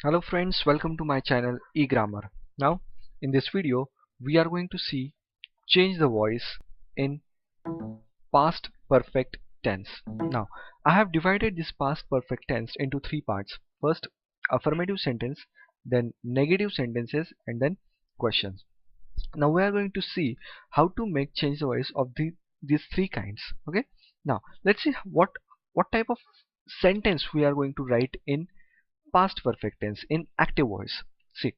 Hello friends, welcome to my channel eGrammar. Now in this video we are going to see change the voice in past perfect tense. Now I have divided this past perfect tense into three parts. First affirmative sentence, then negative sentences, and then questions. Now we are going to see how to make change the voice of these three kinds. Okay, now let's see what type of sentence we are going to write in past perfect tense in active voice. See,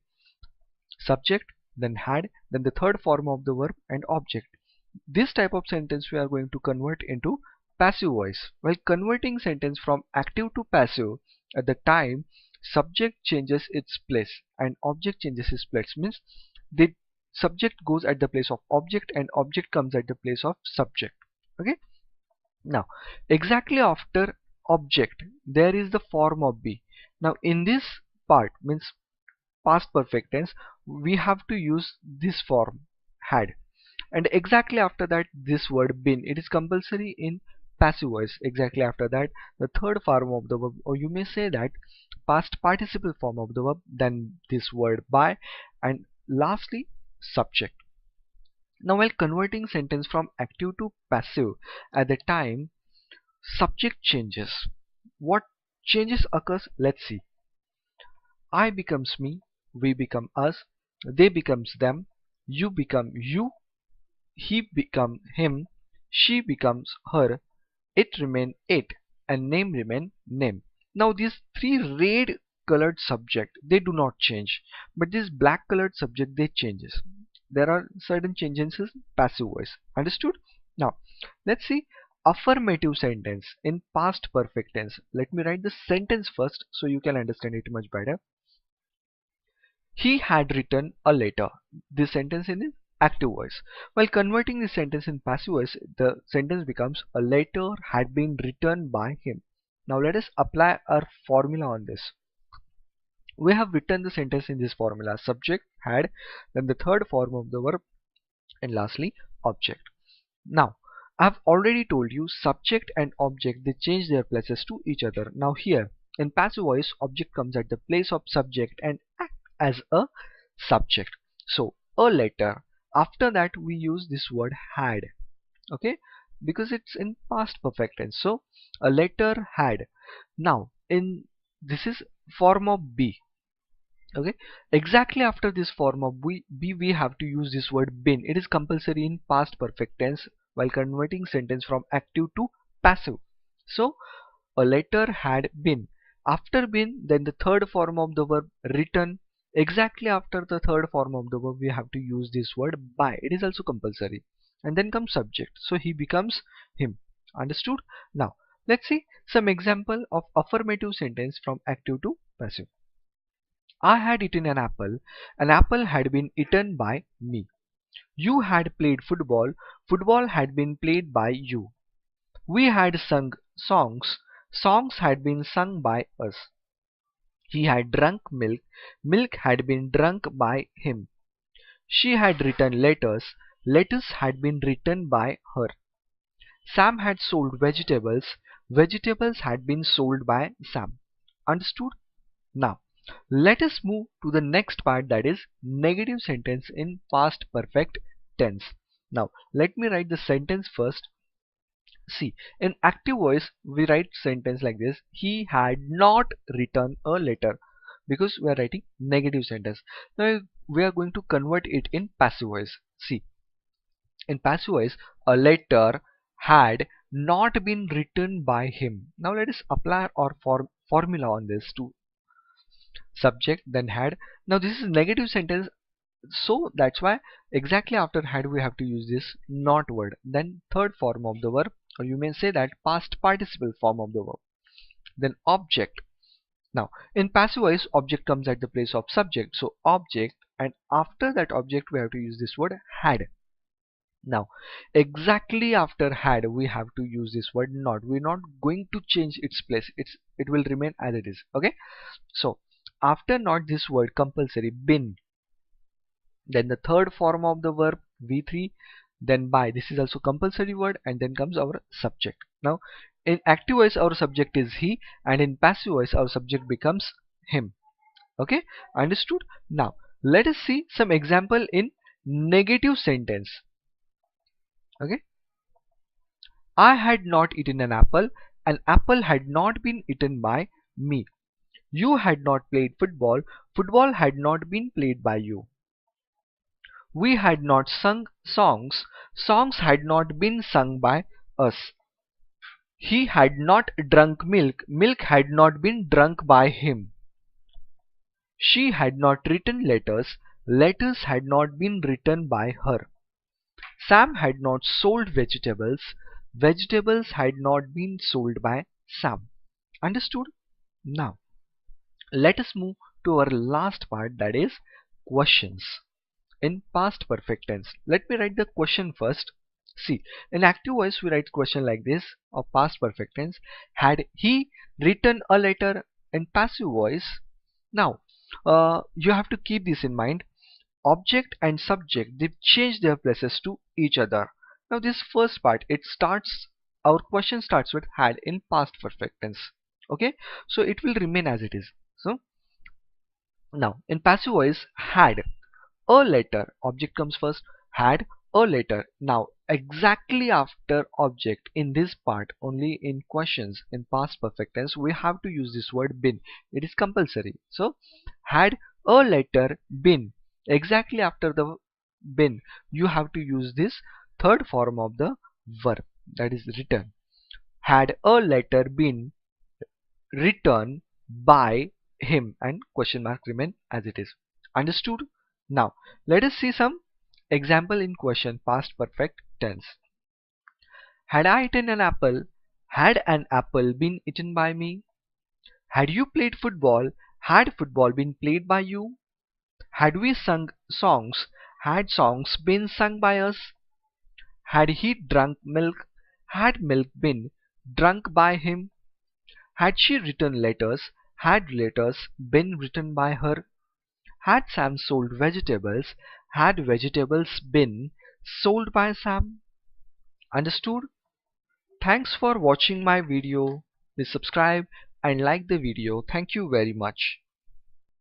subject, then had, then the third form of the verb and object. This type of sentence we are going to convert into passive voice. While converting sentence from active to passive, at the time subject changes its place and object changes its place, means the subject goes at the place of object and object comes at the place of subject. Okay, now exactly after object there is the form of be. Now in this part, means past perfect tense, we have to use this form had, and exactly after that this word been. It is compulsory in passive voice. Exactly after that the third form of the verb, or you may say that past participle form of the verb, then this word by, and lastly subject. Now while converting sentence from active to passive, at the time subject changes. What changes occurs? Let's see. I becomes me, we become us, they becomes them, you become you, he become him, she becomes her, it remain it, and name remain name. Now these three red colored subject, they do not change, but this black colored subject, they changes. There are certain changes in passive voice. Understood? Now let's see affirmative sentence in past perfect tense. Let me write the sentence first so you can understand it much better. He had written a letter. This sentence in active voice. While converting this sentence in passive voice, the sentence becomes a letter had been written by him. Now let us apply our formula on this. We have written the sentence in this formula: subject, had, then the third form of the verb, and lastly object. Now I have already told you subject and object, they change their places to each other. Now here in passive voice, object comes at the place of subject and act as a subject. So a letter, after that we use this word had. Okay, because it's in past perfect tense. So a letter had. Now in this is form of be. Okay, exactly after this form of be, we have to use this word been. It is compulsory in past perfect tense while converting sentence from active to passive. So a letter had been. After been, then the third form of the verb written. Exactly after the third form of the verb, we have to use this word by. It is also compulsory. And then comes subject. So he becomes him. Understood? Now let's see some example of affirmative sentence from active to passive. I had eaten an apple. An apple had been eaten by me. You had played football. Football had been played by you. We had sung songs. Songs had been sung by us. He had drunk milk. Milk had been drunk by him. She had written letters. Letters had been written by her. Sam had sold vegetables. Vegetables had been sold by Sam. Understood? Now, let us move to the next part, that is negative sentence in past perfect tense. Now, let me write the sentence first. See, in active voice, we write sentence like this: he had not written a letter, because we are writing negative sentence. Now, we are going to convert it in passive voice. See, in passive voice, a letter had not been written by him. Now, let us apply our formula on this to subject, then had. Now this is negative sentence, so that's why exactly after had we have to use this not word, then third form of the verb, or you may say that past participle form of the verb, then object. Now in passive voice, object comes at the place of subject, so object, and after that object we have to use this word had. Now exactly after had we have to use this word not. We're not going to change its place, it will remain as it is. Okay, so after not, this word compulsory been, then the third form of the verb v3, then by, this is also compulsory word, and then comes our subject. Now in active voice our subject is he, and in passive voice our subject becomes him. Okay, understood? Now let us see some example in negative sentence. Okay, I had not eaten an apple had not been eaten by me. You had not played football, football had not been played by you. We had not sung songs, songs had not been sung by us. He had not drunk milk, milk had not been drunk by him. She had not written letters, letters had not been written by her. Sam had not sold vegetables, vegetables had not been sold by Sam. Understood? Now, let us move to our last part, that is questions in past perfect tense. Let me write the question first. See, in active voice we write question like this of past perfect tense. Had he written a letter? In passive voice, now you have to keep this in mind. Object and subject, they change their places to each other. Now this first part, our question starts with had in past perfect tense. Okay, so it will remain as it is. So now in passive voice, had a letter, object comes first, had a letter. Now exactly after object in this part, only in questions in past perfect tense we have to use this word been. It is compulsory. So had a letter been, exactly after the been you have to use this third form of the verb, that is written. Had a letter been written by him, and question mark remain as it is. Understood? Now let us see some example in question past perfect tense. Had I eaten an apple? Had an apple been eaten by me? Had you played football? Had football been played by you? Had we sung songs? Had songs been sung by us? Had he drunk milk? Had milk been drunk by him? Had she written letters? Had letters been written by her? Had Sam sold vegetables? Had vegetables been sold by Sam? Understood? Thanks for watching my video. Please subscribe and like the video. Thank you very much.